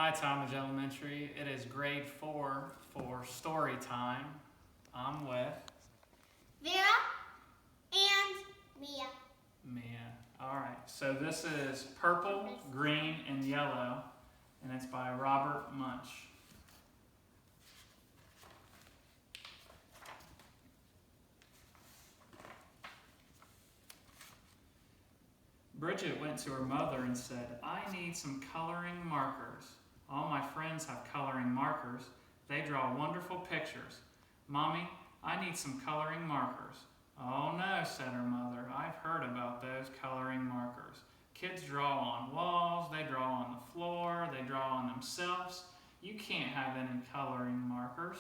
Hi, Talmadge Elementary. It is grade 4 for story time. I'm with Vera and Mia. All right, so this is Purple, Green, and Yellow, and it's by Robert Munch. Bridget went to her mother and said, "I need some coloring markers. All my friends have coloring markers. They draw wonderful pictures. Mommy, I need some coloring markers." "Oh no," said her mother. "I've heard about those coloring markers. Kids draw on walls, they draw on the floor, they draw on themselves. You can't have any coloring markers."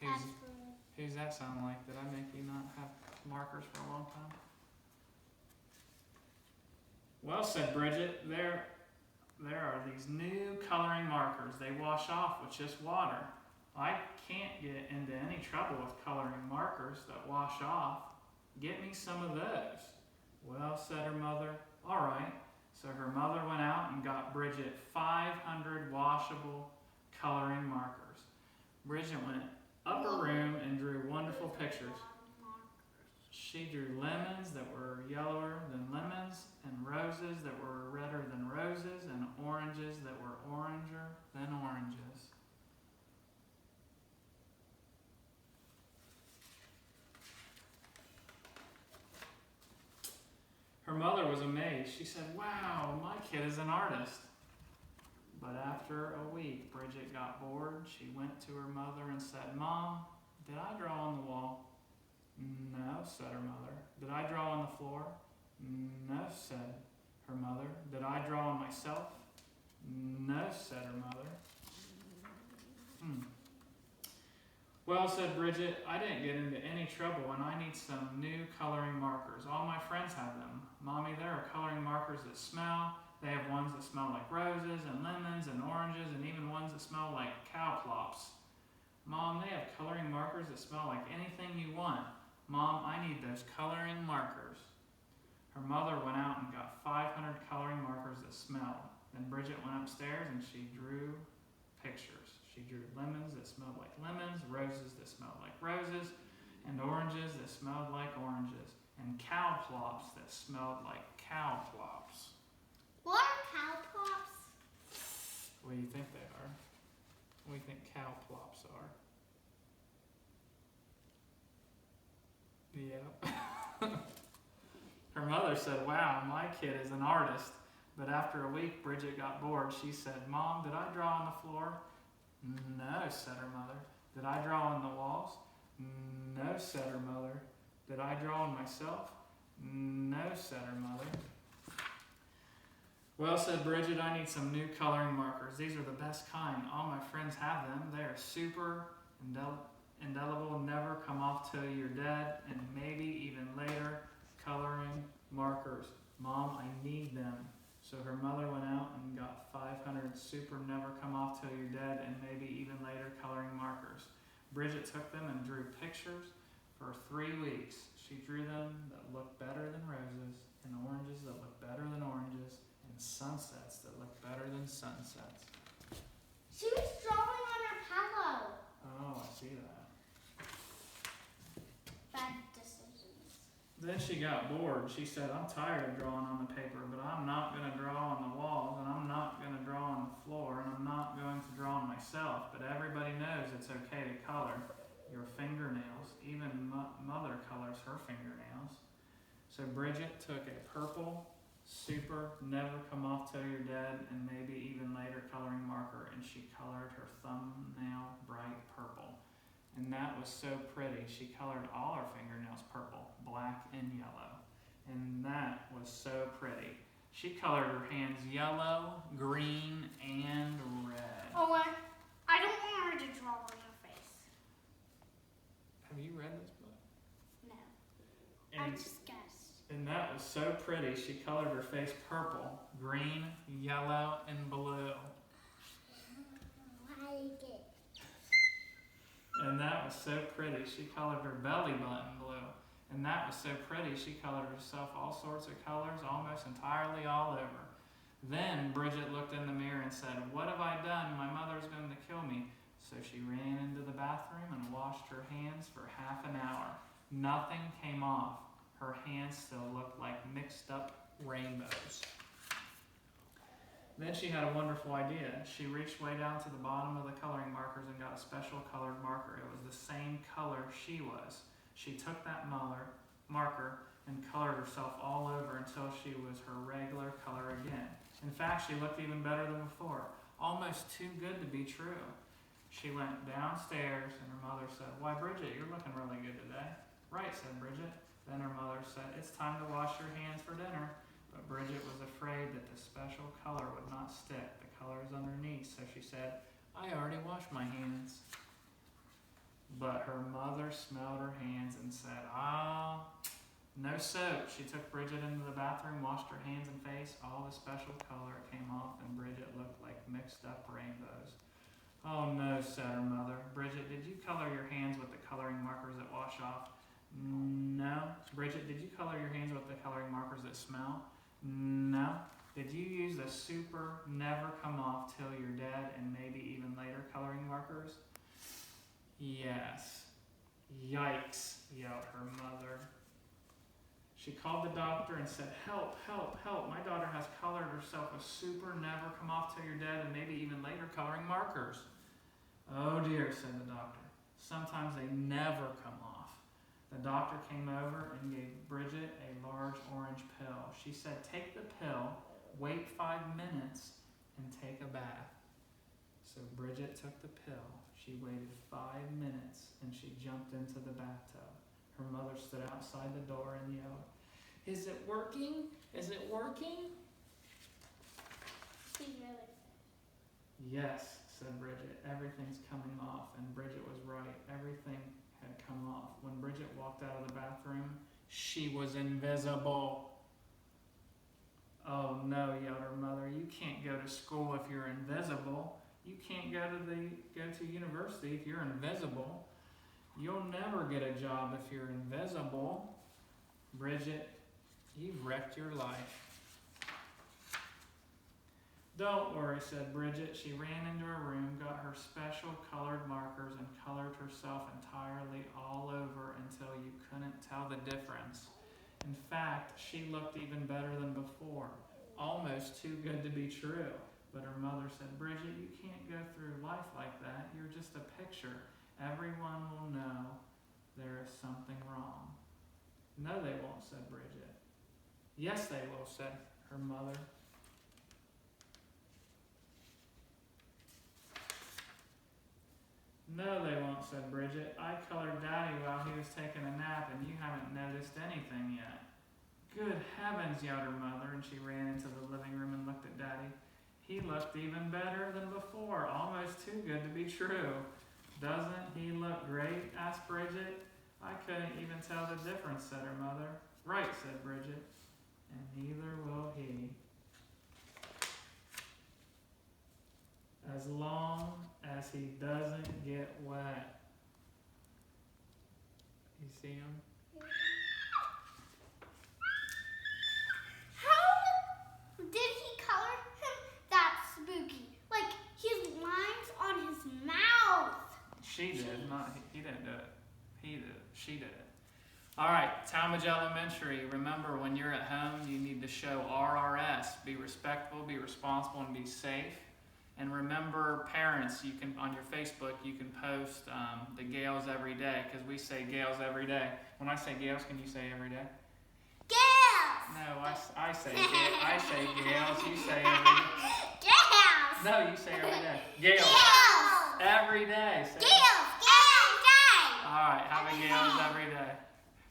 Who's that sound like? Did I make you not have markers for a long time? "Well," said Bridget, there are these new coloring markers. They wash off with just water. I can't get into any trouble with coloring markers that wash off. Get me some of those." "Well," said her mother, "all right." So her mother went out and got Bridget 500 washable coloring markers. Bridget went up her room and drew wonderful pictures. She drew lemons that were yellower than lemons, and roses that were redder than roses, and oranges that were oranger than oranges. Her mother was amazed. She said, "Wow, my kid is an artist." But after a week, Bridget got bored. She went to her mother and said, "Mom, did I draw on the wall?" "No," said her mother. "Did I draw on the floor?" "No," said her mother. "Did I draw on myself?" "No," said her mother. "Well," said Bridget, "I didn't get into any trouble and I need some new coloring markers. All my friends have them. Mommy, there are coloring markers that smell. They have ones that smell like roses and lemons and oranges and even ones that smell like cow plops." "Mom, they have coloring markers that smell like anything you want. Mom, I need those coloring markers." Her mother went out and got 500 coloring markers that smelled. Then Bridget went upstairs and she drew pictures. She drew lemons that smelled like lemons, roses that smelled like roses, and oranges that smelled like oranges, and cow plops that smelled like cow plops. What are cow plops? What do you think they are? What do you think cow plops are? Yep. Her mother said, "Wow, my kid is an artist." But after a week, Bridget got bored. She said, "Mom, did I draw on the floor?" "No," said her mother. "Did I draw on the walls?" "No," said her mother. "Did I draw on myself?" "No," said her mother. "Well," said Bridget, "I need some new coloring markers. These are the best kind. All my friends have them. They are super indelible, never come off till you're dead, and maybe even later coloring markers. Mom, I need them." So her mother went out and got 500 super never come off till you're dead and maybe even later coloring markers. Bridget took them and drew pictures for 3 weeks. She drew them that looked better than roses, and oranges that looked better than oranges, and sunsets that looked better than sunsets. She was drawing on her pillow. Oh, I see that. Bad decisions. Then she got bored. She said, "I'm tired of drawing on the paper, but I'm not going to draw on the walls, and I'm not going to draw on the floor, and I'm not going to draw on myself. But everybody knows it's okay to color your fingernails. Even Mother colors her fingernails." So Bridget took a purple, super, never come off till you're dead, and maybe even later coloring marker, and she colored her thumbnail bright purple. And that was so pretty. She colored all her fingernails purple, black, and yellow. And that was so pretty. She colored her hands yellow, green, and red. Oh, I don't want her to draw on her face. Have you read this book? No. I just guessed. And that was so pretty. She colored her face purple, green, yellow, and blue. I like it. And that was so pretty. She colored her belly button blue. And that was so pretty. She colored herself all sorts of colors, almost entirely all over. Then Bridget looked in the mirror and and said, "What have I done? My mother's going to kill me." So she ran into the bathroom and washed her hands for half an hour. Nothing came off. Her hands still looked like mixed up rainbows. Then she had a wonderful idea. She reached way down to the bottom of the coloring markers and got a special colored marker. It was the same color she was. She took that marker and colored herself all over until she was her regular color again. In fact, she looked even better than before. Almost too good to be true. She went downstairs and her mother said, "Why, Bridget, you're looking really good today." "Right," said Bridget. Then her mother said, "It's time to wash your hands for dinner." But Bridget was afraid that the special color would not stick. The color is underneath, so she said, "I already washed my hands." But her mother smelled her hands and said, no soap. She took Bridget into the bathroom, washed her hands and face. All the special color came off, and Bridget looked like mixed up rainbows. "Oh no," said her mother. "Bridget, did you color your hands with the coloring markers that wash off?" "No." "Bridget, did you color your hands with the coloring markers that smell?" "No." "Did you use the super never come off till you're dead and maybe even later coloring markers?" "Yes." "Yikes," yelled her mother. She called the doctor and said, "Help, help, help. My daughter has colored herself with super never come off till you're dead and maybe even later coloring markers." "Oh dear," said the doctor. "Sometimes they never come off." The doctor came over and gave Bridget a large orange pill. She said, "Take the pill, wait 5 minutes, and take a bath." So Bridget took the pill. She waited 5 minutes and she jumped into the bathtub. Her mother stood outside the door and yelled, "Is it working? Is it working?" She's really "Yes," said Bridget. "Everything's coming off." And Bridget was right. Everything had come off. When Bridget walked out of the bathroom, she was invisible. "Oh no," yelled her mother. "You can't go to school if you're invisible. You can't go to university if you're invisible. You'll never get a job if you're invisible. Bridget, you've wrecked your life." "Don't worry," said Bridget. She ran into her room, got her special colored markers, and colored herself entirely all over until you couldn't tell the difference. In fact, she looked even better than before. Almost too good to be true. But her mother said, "Bridget, you can't go through life like that. You're just a picture. Everyone will know there is something wrong." "No, they won't," said Bridget. "Yes, they will," said her mother. "No, they won't," said Bridget. "I colored Daddy while he was taking a nap, and you haven't noticed anything yet." "Good heavens," yelled her mother, and she ran into the living room and looked at Daddy. He looked even better than before, almost too good to be true. "Doesn't he look great?" asked Bridget. "I couldn't even tell the difference," said her mother. "Right," said Bridget. "And neither will he. As long as he doesn't get wet." You see him? How did he color him that spooky? Like his lines on his mouth. She did, not he didn't do it. He did it. She did it. All right, Talmadge Elementary. Remember, when you're at home, you need to show RRS. Be respectful, be responsible, and be safe. And remember, parents, you can on your Facebook, you can post the Gales every day, because we say Gales every day. When I say Gales, can you say every day? Gales! No, I say Gales. You say every day. Gales! No, you say every day. Gales. Gales! Every day. Say Gales! Every day! All right, have a Gales every day.